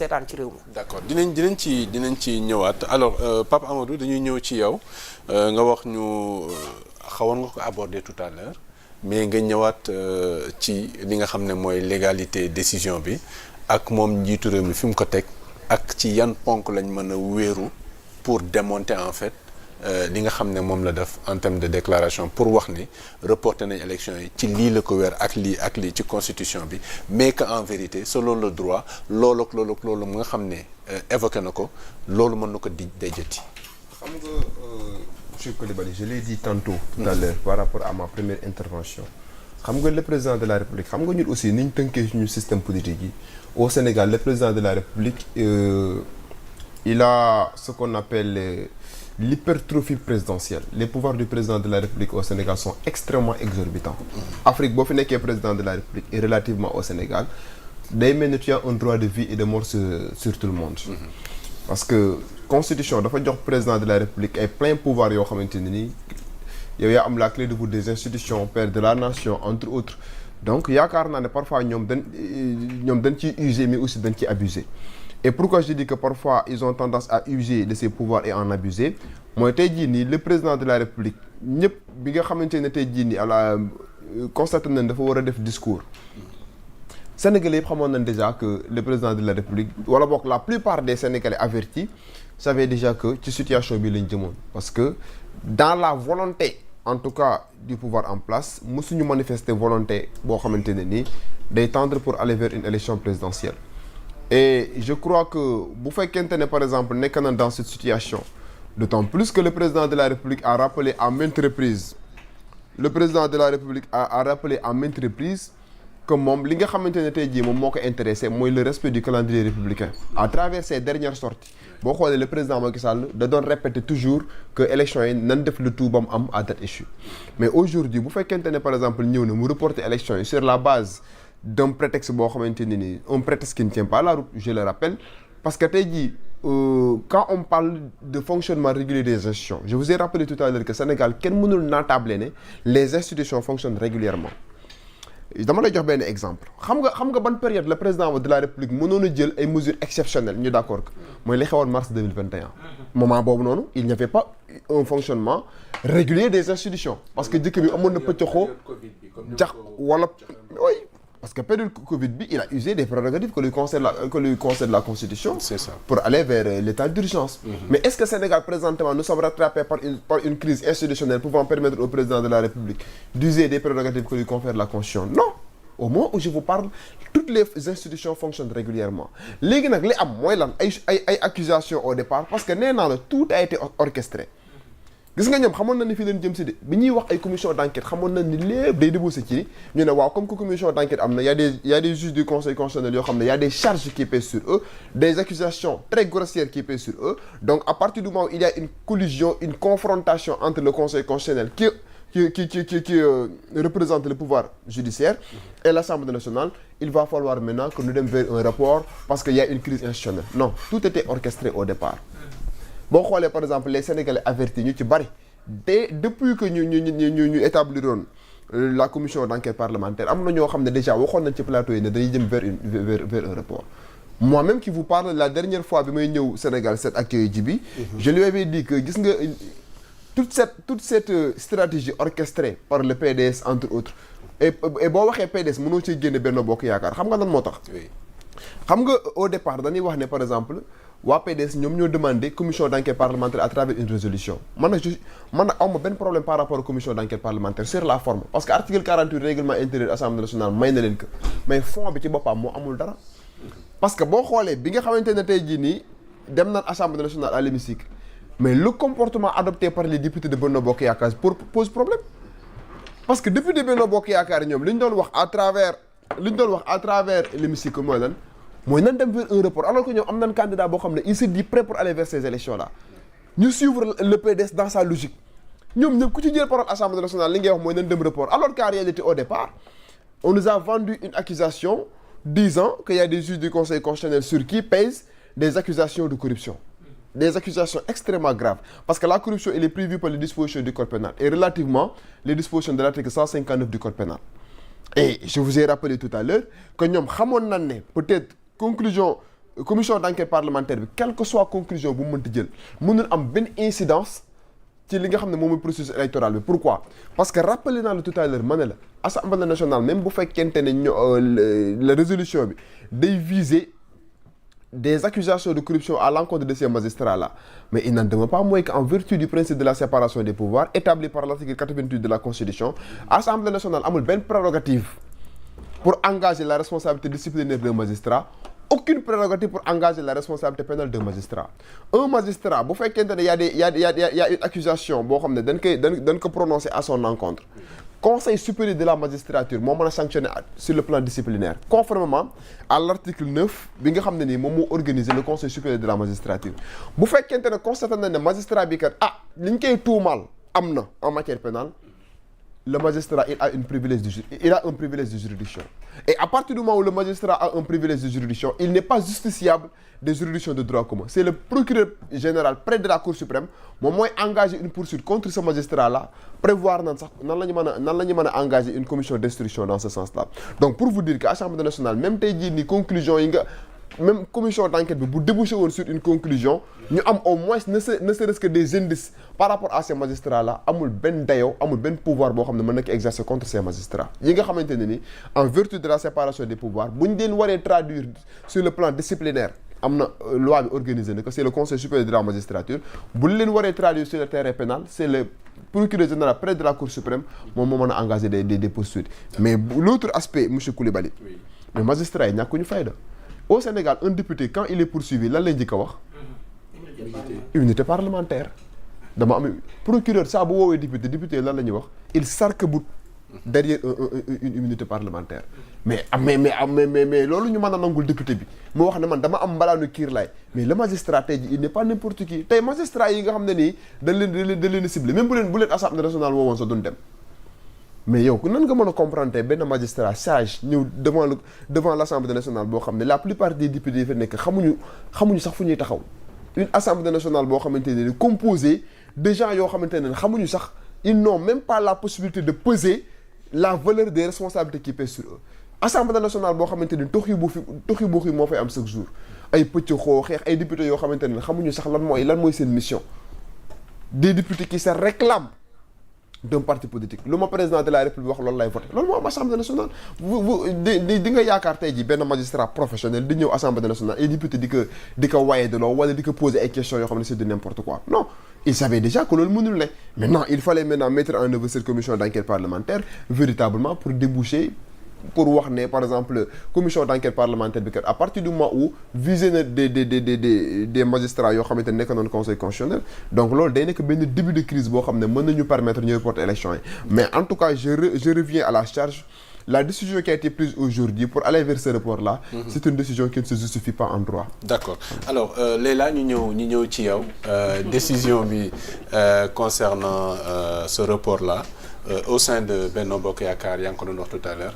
seetaan ci réew mi. d'accord dinañ ci ñëwaat alors Pape Amadou dañuy ñëw ci yow nga wax ñu xawoon nga ko aborder tout à l'heure mais nga ñëwaat ci li nga xam ne mooy légalité décision bi ak moom njiitu réew mi fi mu ko teg ak ci yan ponk lañ mën a wéeru pour démonter en fait li nga xam ne moom la def en termes de déclaration pour wax ni reporter nañ élection yi ci lii la ko wér ak lii ci constitution bi mais que en vérité selon le droit loolu mu nga xam ne évoqué na ko loolu mën na ko di déjati. xam nga monsieur Coulibaly je l'ai dit tantôt tout à l'heure par rapport à ma première intervention xam nga le président de la République xam nga ñun aussi ni ñu tënkee suñu système politique yi au Sénégal le président de la République il a ce qu'on appelle l'hypertrophie présidentielle. Les pouvoirs du président de la République au Sénégal sont extrêmement exorbitants. Afrique boo fi nekkee président de la République et relativement au Sénégal day mel ni tu as un droit de vie et de mort sur tout le monde. Parce que constitution dafa jox président de la République ay plein pouvoir yoo xamante ne nii yow yaa am la clé de voûte des institutions, père de la nation entre autres. Donc yaakaar naa ne parfois ñoom dañ ciy user mais aussi dañ ciy abuser. Et pourquoi je dis que parfois ils ont tendance à user de ces pouvoirs et en abuser mooy tey jii nii le président de la République ñëpp bi nga xamante ne tey jii nii constaté nañ dafa war a def discours Sénégalais yëpp xamoon nañ déjà que le président de la République wala boog la plupart des Sénégalais avertis savaient déjà que ci situation bi lañ jëmoon parce que dans la volonté en tout cas du pouvoir en place mësuñu manifester volonté boo xamante ne nii day tendre pour aller vers une élection présidentielle. Et je crois que bu fekkente ne par exemple nekk na dans cette situation d'autant plus que le président de la République a rappelé à maintes reprises que moom li nga xamante ne tey jii moom moo ko intéressé mooy le respect du calendrier républicain à travers ses dernières sorties boo xoolee le président Macky Sall da doon répéter toujours que élection yi nan def le tout ba mu am à date échue mais aujourd'hui bu fekkente ne par exemple ñëw na mu reporter élection yi sur la base d'un prétexte boo xamante ne nii un prétexte qui ne tient pas la route je le rappelle parce que tey jii quand on parle de fonctionnement régulier des institutions je vous ai rappelé tout à l'heure que Sénégal kenn mënul naatable ne les institutions fonctionnent régulièrement dama lay jox benn exemple xam nga ban période le président de la République mënoon a jël ay mesures exceptionnelles ñu d'accord que mooy li xewoon mars 2021 moment boobu noonu il n'y avait pas un fonctionnement régulier des institutions parce que jëkk bi amoon na pëccaxoo jax wala oui parce que période Covid bi il a usé des prérogatives que lui concède la Constitution. C'est ça. Pour aller vers l'état d'urgence. Mais est-ce que Sénégal présentement nous sommes rattrapés par une crise institutionnelle pouvant permettre au président de la République d'user des prérogatives que lui confère la Constitution? Non. Au moment où je vous parle toutes les institutions fonctionnent régulièrement léegi nag li am mooy lan ay accusations au départ parce que nee naa la tout a été orchestré. gis nga ñoom xamoon na ni fii leen jëm si de bi ñuy wax ay commission d'enquête xamoon na ni lépp day débouché ci ñu ne waaw comme que commission d'enquête am na y a des juges du conseil constitutionnel yoo xam ne y a des charges qui pèsent sur eux des accusations très grossières qui pèsent sur eux donc à partir du moment où il y a une collision une confrontation entre le conseil constitutionnel qui représente le pouvoir judiciaire et l'Assemblée nationale il va falloir maintenant que nous dem vers un rapport parce qu'il y a une crise institutionnelle non tout était orchestré au départ boo xoolee par exemple les Sénégalais avertis ñu ci bari depuis que ñu établiroon la commission d'enquête parlementaire am na ñoo xam ne déjà waxoon nañ ci plateau yi ne dañuy jëm vers un rapport moi-même qui vous parle la dernière fois bi may ñëw Sénégal cette ak ji bi je lui avais dit que gis nga toute cette stratégie orchestrée par le PDS entre autres et boo waxee PDS mënoo ciy génne Benno Bokk Yaakaar xam nga lan moo tax xam nga au départ dañuy wax ne par exemple waa PDS ñoom ñoo demandé commission d'enquête parlementaire à travers une résolution man nag awma benn problème par rapport aux commission d'enquête parlementaire sur la forme parce que article 48 règlement intérieur Assemblée nationale may na leen que mais fond bi ci boppam moo amul dara parce que boo xoolee bi nga xamante ne tey jii nii dem naan Assemblée nationale à l'hémicycle mais le comportement adopté par les députés de Benno Bokk Yaakaar pose problème parce que député Benno Bokk Yaakaar ñoom li ñu doon wax à travers l'hémicycle mooy lan mooy nan dem vers un report alors que ñoom am nañ candidat boo xam ne il se dit prêt pour aller vers ces élections là ñu suivre le PDS dans sa logique ñoom ñëpp ku ci jël parole Assemblée nationale li ngay wax mooy nan dem report alors qu'en réalité au départ on nous a vendu une accusation disant qu'il y a des juges du Conseil constitutionnel sur qui pèsent des accusations de corruption des accusations extrêmement graves parce que la corruption elle est prévue par les dispositions du code pénal et relativement les dispositions de l'article 159 du code pénal et je vous ai rappelé tout à l'heure que ñoom xamoon nañ ne peut-être conclusion commission d'enquête parlementaire bi quelle que soit conclusion bu mu mënti jël mënul am benn incidence ci li nga xam ne moom mooy processus électoral bi. Pourquoi? Parce que rappelé naa la tout à l'heure ma ne la Assemblée nationale même bu fekkente ne la résolution bi day viser des accusations de corruption à l'encontre de ces magistrats-là, mais il n'en demeure pas moins qu'en vertu du principe de la séparation des pouvoirs établi par l'article 88 de la Constitution, Assemblée nationale amul benn prérogative pour engager la responsabilité disciplinaire d'un magistrat, aucune prérogative pour engager la responsabilité pénale d'un magistrat. Un magistrat bu fekkente ne y a une accusation boo xam ne dañ ko prononcer à son encontre, Conseil supérieur de la magistrature moo mën a sanctionner sur le plan disciplinaire conformément à l'article 9 bi nga xam ne nii moom moo organiser le Conseil supérieur de la magistrature. Bu fekkente ne constaté na ne magistrat bi kat li ñu koy tuumaal am na en matière pénale, le magistrat il a un privilège de juridiction. Et à partir du moment où le magistrat a un privilège de juridiction, il n'est pas justiciable des juridictions de droit commun. C'est le procureur général près de la Cour suprême moom mooy engager une poursuite contre ce magistrat-là, prévoir nan la ñu mën a engager une commission d'instruction dans ce sens-là. Donc pour vous dire que Assemblée nationale même tey jii ni conclusion yi nga même commission d'enquête bi bu débouché woon sur une conclusion ñu am au moins ne serait-ce que des indices par rapport à ces magistrats-là, amul benn dayoo amul benn pouvoir boo xam ne mën na ko exercer contre ces magistrats yi nga xamante ne ni en vertu de la séparation des pouvoirs bu ñu leen waree traduire sur le plan disciplinaire am na loi bi organisé na que c'est le Conseil supérieur de la magistrature bu leen waree traduire sur le terrain pénal, c'est le procureur général près de la Cour suprême moom moo mën a engager des poursuites. Mais l'autre aspect monsieur Coulibaly, mais magistrats yi ñàkkuñu fayda. Au Sénégal un député quand il est poursuivi lan lay njëkk a wax immunité parlementaire. Dama am procureur saa bu woowee député lan la ñuy wax il s'arc-boute derrière une immunité parlementaire. mais loolu ñu mën a nangul député bi mu wax ne man dama am mbalaanu kiir laay, mais le magistrat tey ji il n'est pas n'importe qui. Tey magistrat yi nga xam ne nii dañ leen ciblé même bu leen Assemblée nationale woowoon sax duñ dem. Mais yow nan nga mën a comprendre benn magistrat sage ñëw devant l'Assemblée nationale boo xam ne la plupart des députés yi fa nekk xamuñu sax fu ñuy taxaw. Une Assemblée nationale boo xamante ne composée de gens yoo xamante ne xamuñu sax, ils n'ont même pas la possibilité de peser la valeur des responsabilités qui pèsent sur eux. Assemblée nationale boo xamante ni toxi buuxi moo fay am chaque jour, ay pëcc xoo xeex ay députés yoo xamante ne xamuñu sax lan mooy seen mission. Des députés qui se réclament d'un parti politique. Lu ma président de la République wax loolu lay voté loolu moo am Assemblée nationale. di nga yaakaar tey ji benn magistrat professionnel di ñëw Assemblée nationale ay député di ko waye de loo wala di ko poser ay questions yoo xam ne c'est de n'importe quoi. Non, il savait déjà que loolu mënul ne. Maintenant il fallait mettre en œuvre cette commission d'enquête parlementaire véritablement pour déboucher, pour wax ne par exemple commission d'enquête parlementaire bi kat à partir du moment où visé na des magistrats yoo xamante ne nekk noonu conseil constitutionnel, donc loolu day nekk benn début de crise boo xam ne mën nañu permettre ñu reporter élection yi. Mais en tout cas je reviens à la charge. La décision qui a été prise aujourd'hui pour aller vers ce report-là, c'est une décision qui ne se justifie pas en droit. D'accord. Alors Leila ñu ñëw ci yow décision bi concernant ce report-là au sein de Benno Bokk Yaakaar yaa ngi ko doon wax tout à l'heure